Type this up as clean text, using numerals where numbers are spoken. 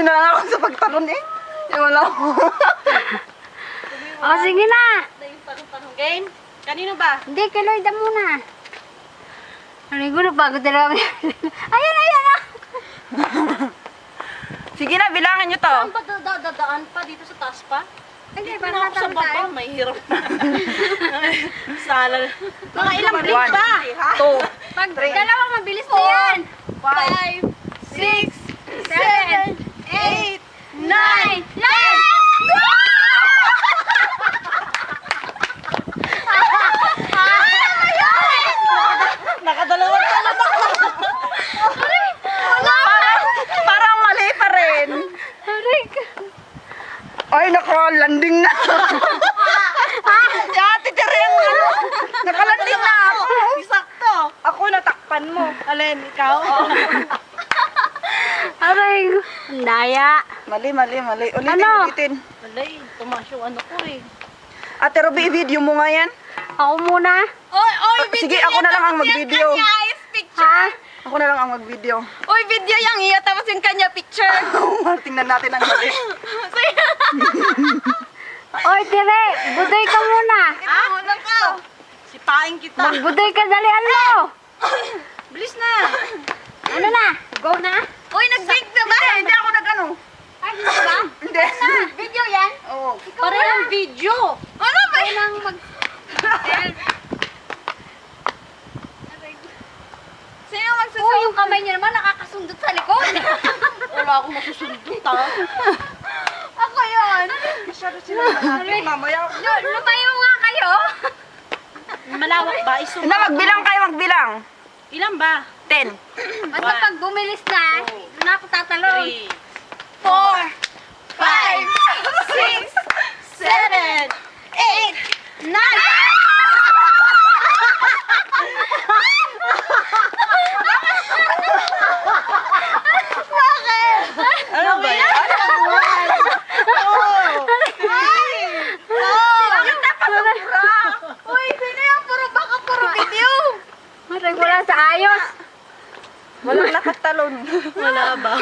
Nasabi na lang ako sa pagtalon eh. Wala ako. O, sige na. Yung tanong-tanong game. Kanino ba? Hindi, kay Lloyd muna. Naligo na pagod na lang. Ayan, ayan na. Sige na, bilangin nyo to. Saan ba dadaan pa? Dito sa taas pa? Hindi, Dito para na ako sa matawag tayo. baba. May hirap na. Sala. Mga ilang break One, ba? two, Pag three, dalawa, mabilis na yan. 5, 6, 7, 8, 9, 10! Nakadalawang talon ako. Parang mali pa rin. Arik. Ay, naka-landing na. Ate Tereng, ano? Naka-landing na ako. Sakto. Ako natakpan mo. Alin, ikaw? Aray. Ang daya. Mali. Ulitin, Ano? ulitin. Alay, tumaas yung ano ko eh. Ate Ruby, i-video mo nga yan. Ako muna. Oy, Sige, ako na lang ang mag-video. Ha? Ako na lang ang mag-video. Oy, video yung iyo, tapos yung kanya picture. Tingnan natin ang mali. Oy, Tire. Budoy ka muna. Muna ka. Sipain kita. Magbudoy ka dalian mo. Bilis na. Ano na? Go na? Uy, nag-bake na ba? Hindi ako nag-ano. Ay, hindi ba? Hindi. Video yan? Oo. Parang video. Ano ba? Nang mag... Sino Oh, magsusunod? yung kamay niya naman nakakasundot sa likod. Wala akong masusundot ha. Ako yun. Masyado sila malapit. Mamaya. Lumayo nga kayo. Malawak ba? Isuma. Na, magbilang kayo, magbilang. Ilan ba? 10. Basta pag bumilis na, doon ako tatalon. 3, 4, 5, 6, 7, 8, 9. Ano ba yan? Uy, sino yung puro baka puro video? Maray wala sa ayos. Walang nakatalon. Wala ba?